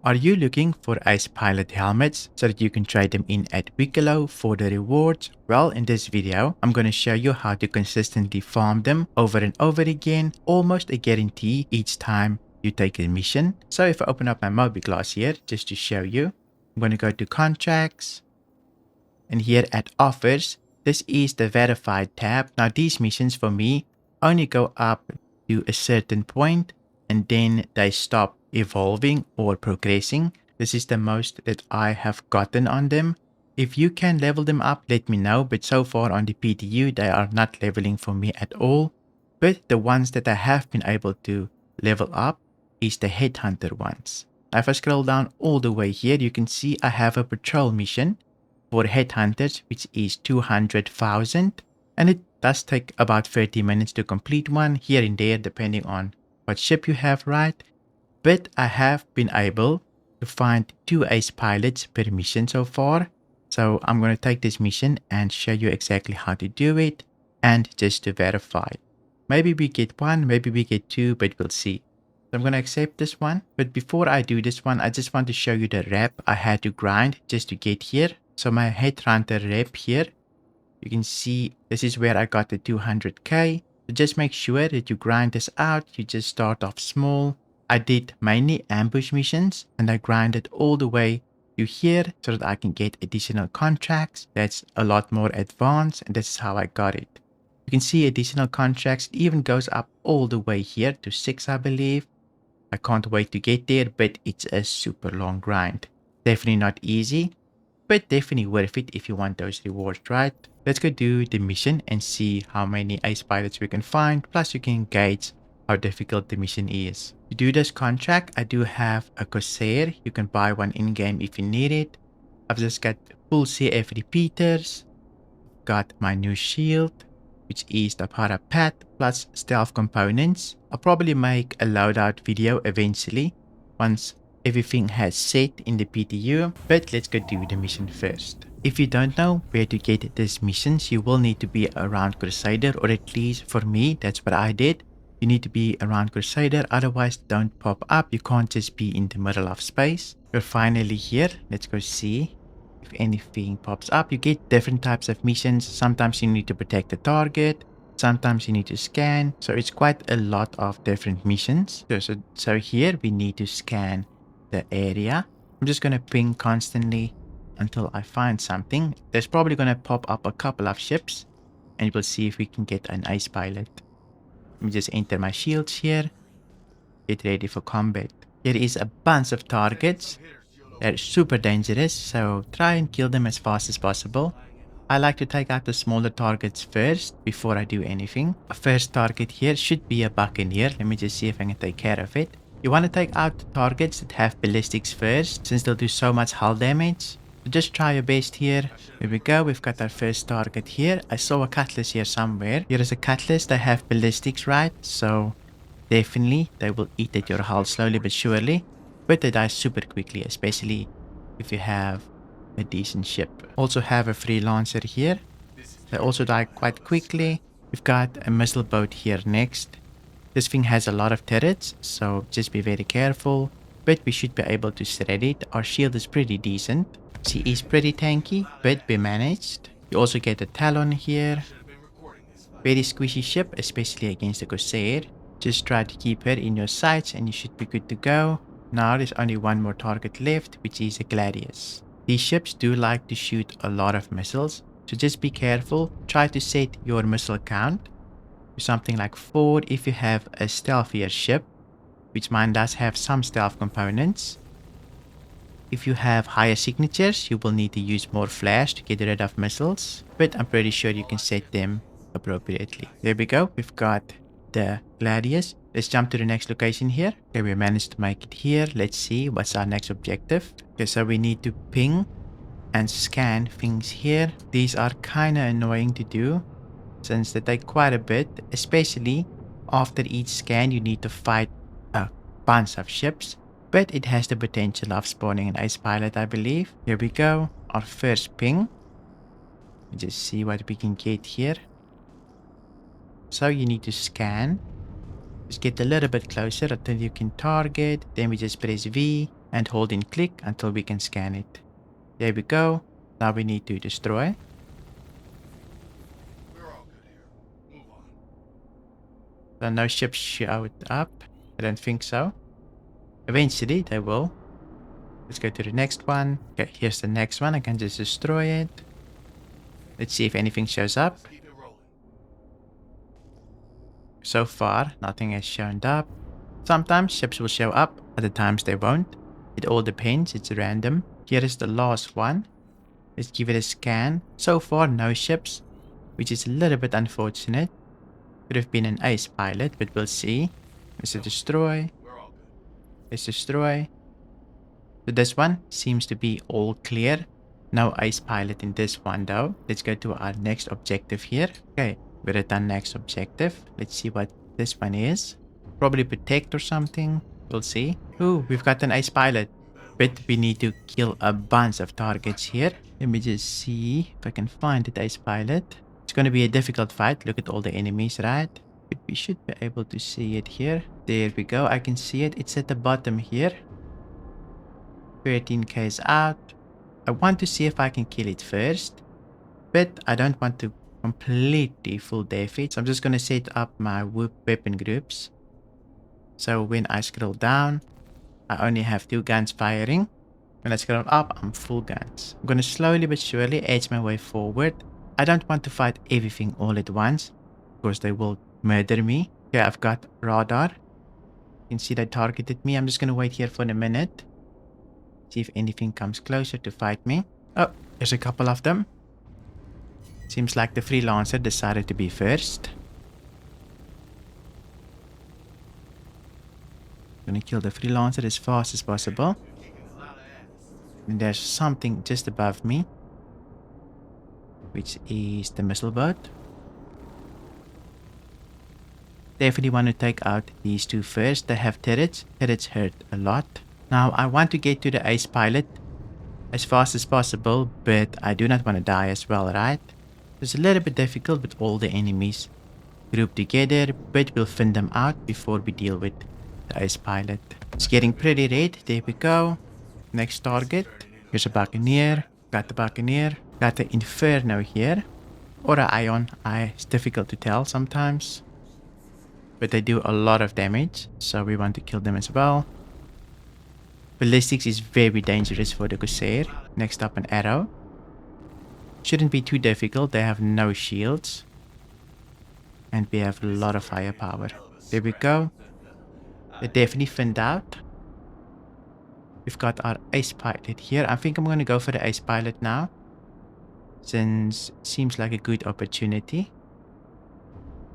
Are you looking for Ace Pilot helmets so that you can trade them in at Wikelo for the rewards? Well, in this video, I'm going to show you how to consistently farm them over and over again, almost a guarantee each time you take a mission. So if I open up my Mobi class here, just to show you, I'm going to go to contracts, and here at offers, this is the verified tab. Now these missions for me only go up to a certain point and then they stop evolving or progressing. This is the most that I have gotten on them. If you can level them up, let me know, but so far on the PTU they are not leveling for me at all. But the ones that I have been able to level up is the headhunter ones. Now if I scroll down all the way here, you can see I have a patrol mission for headhunters, which is 200,000, and it does take about 30 minutes to complete one here and there depending on what ship you have, right? But I have been able to find 2 ace pilots per mission so far, so I'm going to take this mission and show you exactly how to do it and just to verify. Maybe we get 1, maybe we get 2, but we'll see. So I'm going to accept this one, but before I do this one, I just want to show you the rep I had to grind just to get here. So my headhunter rep here, you can see this is where I got the 200k. So just make sure that you grind this out. You just start off small. I did mainly ambush missions and I grinded all the way to here so that I can get additional contracts. That's a lot more advanced and this is how I got it. You can see additional contracts. It even goes up all the way here to 6, I believe. I can't wait to get there, but it's a super long grind. Definitely not easy, but definitely worth it if you want those rewards, right? Let's go do the mission and see how many ace pilots we can find, plus you can gauge how difficult the mission is. To do this contract, I do have a Corsair. You can buy one in-game if you need it. I've just got full CF repeaters, got my new shield, which is the Parapet plus stealth components. I'll probably make a loadout video eventually once everything has set in the PTU, but let's go do the mission first. If you don't know where to get these missions, you will need to be around Crusader, or at least for me, that's what I did. You need to be around Crusader, otherwise don't pop up. You can't just be in the middle of space. We're finally here. Let's go see if anything pops up. You get different types of missions. Sometimes you need to protect the target. Sometimes you need to scan. So it's quite a lot of different missions. So here we need to scan the area. I'm just going to ping constantly until I find something. There's probably going to pop up a couple of ships and we'll see if we can get an ace pilot. Let me just enter my shields here. Get ready for combat. Here is a bunch of targets. They're super dangerous, so try and kill them as fast as possible. I like to take out the smaller targets first before I do anything. A first target here should be a Buccaneer. Let me just see if I can take care of it. You want to take out the targets that have ballistics first, since they'll do so much hull damage. So just try your best here. Here we go. We've got our first target here. I saw a Cutlass here somewhere. Here is a Cutlass. They have ballistics, right? So definitely they will eat at your hull slowly but surely. But they die super quickly, especially if you have a decent ship. Also have a freelancer here. They also die quite quickly. We've got a missile boat here next. This thing has a lot of turrets, so just be very careful. But we should be able to shred it. Our shield is pretty decent. She is pretty tanky, but be managed. You also get a Talon here. Very squishy ship, especially against the Corsair. Just try to keep her in your sights and you should be good to go. Now there's only one more target left, which is a Gladius. These ships do like to shoot a lot of missiles, so just be careful. Try to set your missile count to something like 4 if you have a stealthier ship, which mine does have some stealth components. If you have higher signatures, you will need to use more flash to get rid of missiles, but I'm pretty sure you can set them appropriately. There we go. We've got the Gladius. Let's jump to the next location here. Okay, we managed to make it here. Let's see what's our next objective. Okay, so we need to ping and scan things here. These are kind of annoying to do since they take quite a bit, especially after each scan you need to fight a bunch of ships, but it has the potential of spawning an ace pilot, I believe. Here we go, our first ping. Let's just see what we can get here. So you need to scan. Just get a little bit closer until you can target. Then we just press V. and hold in click until we can scan it. There we go. Now we need to destroy. So no ships showed up. I don't think so. Eventually they will. Let's go to the next one. Okay, here's the next one. I can just destroy it. Let's see if anything shows up. So far, nothing has shown up. Sometimes ships will show up, other times they won't. It all depends, it's random. Here is the last one. Let's give it a scan. So far, no ships, which is a little bit unfortunate. Could have been an ace pilot, but we'll see. Let's destroy. Let's destroy. So this one seems to be all clear. No ace pilot in this one though. Let's go to our next objective here. Okay, we're done next objective. Let's see what this one is. Probably protect or something. We'll see. Ooh, we've got an ace pilot. But we need to kill a bunch of targets here. Let me just see if I can find the ace pilot. It's going to be a difficult fight. Look at all the enemies, right? But we should be able to see it here. There we go. I can see it. It's at the bottom here. 13k is out. I want to see if I can kill it first. But I don't want to completely full death it. So I'm just going to set up my weapon groups. So when I scroll down, I only have 2 guns firing. When I scroll up, I'm full guns. I'm going to slowly but surely edge my way forward. I don't want to fight everything all at once, because they will murder me. Okay, I've got radar. You can see they targeted me. I'm just going to wait here for a minute. See if anything comes closer to fight me. Oh, there's a couple of them. Seems like the freelancer decided to be first. I'm gonna kill the freelancer as fast as possible. And there's something just above me, which is the missile boat. Definitely want to take out these 2 first. They have turrets. Turrets hurt a lot. Now I want to get to the ace pilot as fast as possible, but I do not want to die as well, right? It's a little bit difficult with all the enemies grouped together, but we'll thin them out before we deal with the ace pilot. It's getting pretty red. There we go. Next target. Here's a buccaneer. Got the buccaneer. Got the inferno here. Or an ion. It's difficult to tell sometimes. But they do a lot of damage, so we want to kill them as well. Ballistics is very dangerous for the Corsair. Next up, an arrow. Shouldn't be too difficult. They have no shields. And we have a lot of firepower. There we go. They're definitely thinned out. We've got our ace pilot here. I think I'm going to go for the ace pilot now, since it seems like a good opportunity.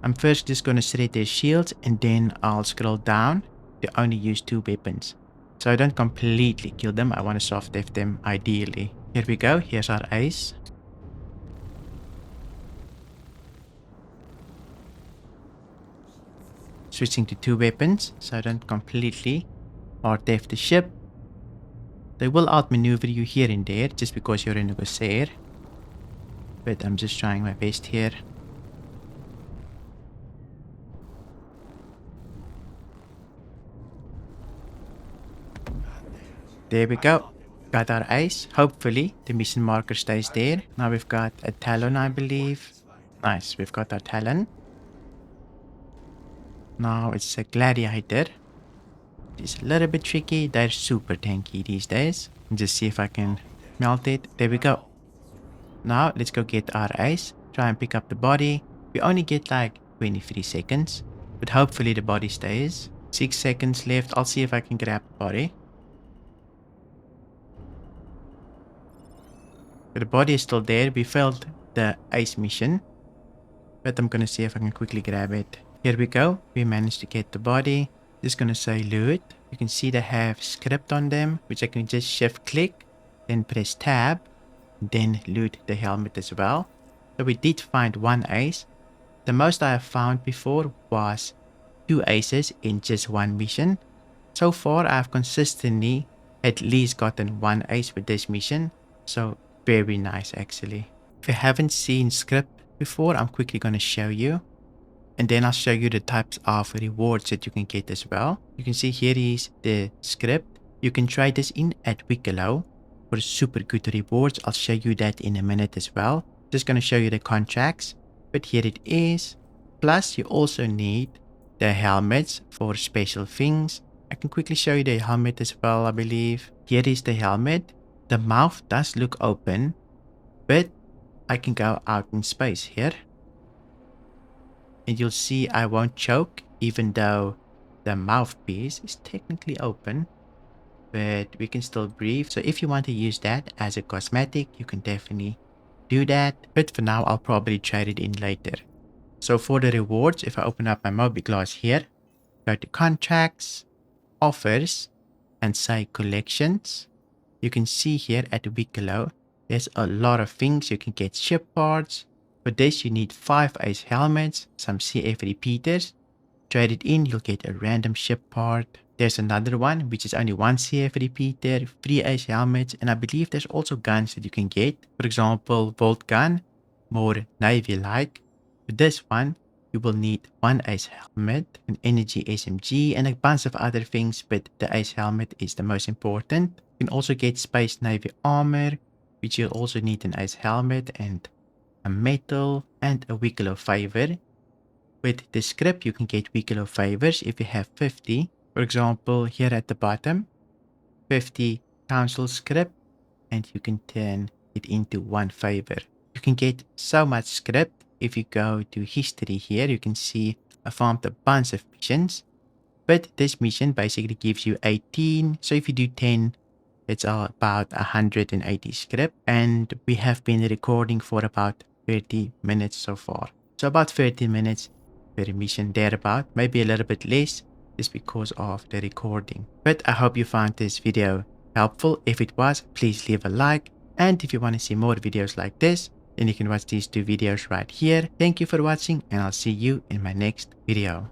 I'm first just going to shred their shields, and then I'll scroll down to only use 2 weapons. So I don't completely kill them. I want to soft death them ideally. Here we go. Here's our ace. Switching to 2 weapons, so I don't completely hard death the ship. They will outmaneuver you here and there just because you're in a Corsair. But I'm just trying my best here. There we go. Got our ace. Hopefully the mission marker stays there. Now we've got a Talon, I believe. Nice, we've got our Talon. Now it's a gladiator. It's a little bit tricky. They're super tanky these days. Just see if I can melt it. There we go. Now let's go get our ace. Try and pick up the body. We only get like 23 seconds. But hopefully the body stays. 6 seconds left. I'll see if I can grab the body. But the body is still there. We failed the ace mission. But I'm gonna see if I can quickly grab it. Here we go. We managed to get the body. Just gonna say loot. You can see they have script on them, which I can just shift click, then press tab, then loot the helmet as well. So we did find 1 ace. The most I have found before was 2 aces in just 1 mission. So far I have consistently at least gotten 1 ace with this mission. So very nice actually. If you haven't seen script before, I'm quickly gonna show you. And then I'll show you the types of rewards that you can get as well. You can see here is the script. You can try this in at Wikelo for super good rewards. I'll show you that in a minute as well. Just going to show you the contracts, but here it is. Plus, you also need the helmets for special things. I can quickly show you the helmet as well, I believe. Here is the helmet. The mouth does look open, but I can go out in space here. And you'll see I won't choke, even though the mouthpiece is technically open. But we can still breathe. So if you want to use that as a cosmetic, you can definitely do that. But for now, I'll probably trade it in later. So for the rewards, if I open up my Mobiglass here, go to contracts, offers, and say collections. You can see here at Wikelo, there's a lot of things. You can get ship parts. For this, you need 5 Ace helmets, some CF repeaters. Trade it in, you'll get a random ship part. There's another one, which is only 1 CF repeater, 3 Ace helmets, and I believe there's also guns that you can get. For example, Volt gun, more Navy-like. For this one, you will need 1 Ace helmet, an energy SMG, and a bunch of other things, but the Ace helmet is the most important. You can also get Space Navy armor, which you'll also need an Ace helmet, and a metal, and a Wikelo favor. With the script, you can get Wikelo favors if you have 50. For example, here at the bottom, 50 council script, and you can turn it into 1 favor. You can get so much script. If you go to history here, you can see I farmed a bunch of missions, but this mission basically gives you 18. So if you do 10, it's about 180 script, and we have been recording for about 30 minutes so far. So about 30 minutes per mission thereabout, maybe a little bit less just because of the recording. But I hope you found this video helpful. If it was, please leave a like, and if you want to see more videos like this, then you can watch these 2 videos right here. Thank you for watching, and I'll see you in my next video.